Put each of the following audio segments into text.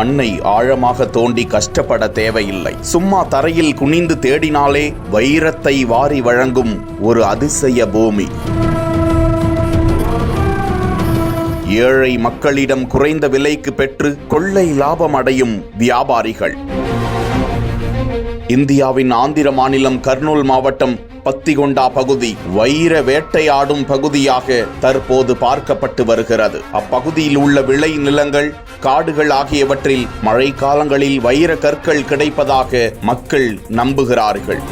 மண்ணை ஆழமாக தோண்டி கஷ்டப்பட தேவையில்லை. சும்மா தரையில் குனிந்து தேடினாலே வைரத்தை வாரி வழங்கும் ஒரு அதிசய பூமி. ஏழை மக்களிடம் குறைந்த விலைக்கு பெற்று கொள்ளை லாபம் அடையும் வியாபாரிகள். இந்தியாவின் ஆந்திர மாநிலம் கர்னூல் மாவட்டம் பத்திகொண்டா பகுதி வைர வேட்டையாடும் பகுதியாக தற்போது பார்க்கப்பட்டு வருகிறது. அப்பகுதியில் உள்ள விளை நிலங்கள், காடுகள் ஆகியவற்றில் மழை காலங்களில் வைர கற்கள் கிடைப்பதாக மக்கள் நம்புகிறார்கள்.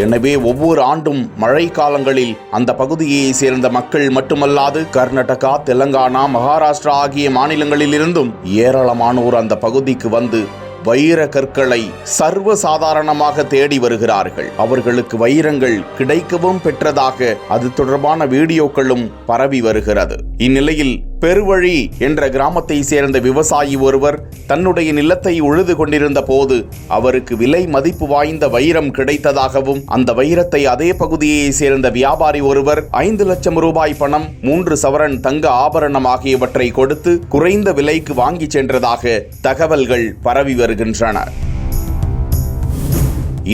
எனவே ஒவ்வொரு ஆண்டும் மழை காலங்களில் அந்த பகுதியை சேர்ந்த மக்கள் மட்டுமல்லாது கர்நாடகா, தெலங்கானா, மகாராஷ்டிரா ஆகிய மாநிலங்களிலிருந்தும் ஏராளமானோர் அந்த பகுதிக்கு வந்து வைர கற்களை சர்வசாதாரணமாக தேடி வருகிறார்கள். அவர்களுக்கு வைரங்கள் கிடைக்கவும் பெற்றதாக அது தொடர்பான வீடியோக்களும் பரவி வருகிறது. இந்நிலையில் பெருவழி என்ற கிராமத்தை சேர்ந்த விவசாயி ஒருவர் தன்னுடைய நிலத்தை உழுது கொண்டிருந்த போது அவருக்கு விலை மதிப்பு வாய்ந்த வைரம் கிடைத்ததாகவும், அந்த வைரத்தை அதே பகுதியை சேர்ந்த வியாபாரி ஒருவர் 5 லட்சம் ரூபாய் பணம், 3 சவரன் தங்க ஆபரணம் ஆகியவற்றை கொடுத்து குறைந்த விலைக்கு வாங்கி சென்றதாக தகவல்கள் பரவி வருகின்றன.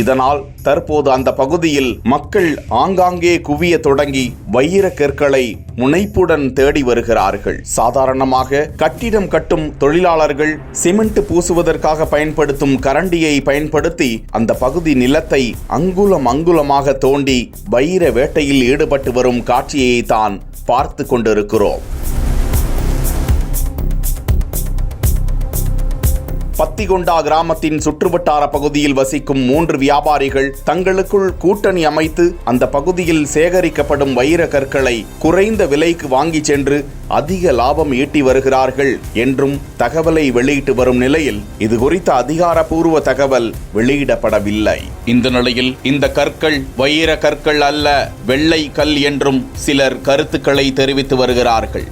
இதனால் தற்போது அந்த பகுதியில் மக்கள் ஆங்காங்கே குவிய தொடங்கி வைர கற்களை முனைப்புடன் தேடி வருகிறார்கள். சாதாரணமாக கட்டிடம் கட்டும் தொழிலாளர்கள் சிமெண்ட் பூசுவதற்காக பயன்படுத்தும் கரண்டியை பயன்படுத்தி அந்த பகுதி நிலத்தை அங்குலம் அங்குலமாக தோண்டி வைர வேட்டையில் ஈடுபட்டு வரும் காட்சியை தான் பார்த்து கொண்டிருக்கிறோம். பத்திகொண்டா கிராமத்தின் சுற்றுவட்டார பகுதியில் வசிக்கும் 3 வியாபாரிகள் தங்களுக்குள் கூட்டணி அமைத்து அந்த பகுதியில் சேகரிக்கப்படும் வைர கற்களை குறைந்த விலைக்கு வாங்கி சென்று அதிக லாபம் ஈட்டி வருகிறார்கள் என்றும் தகவலை வெளியிட்டு வரும் நிலையில் இது குறித்த அதிகாரப்பூர்வ தகவல் வெளியிடப்படவில்லை. இந்த நிலையில் இந்த கற்கள் வைர கற்கள் அல்ல, வெள்ளை கல் என்றும் சிலர் கருத்துக்களை தெரிவித்து வருகிறார்கள்.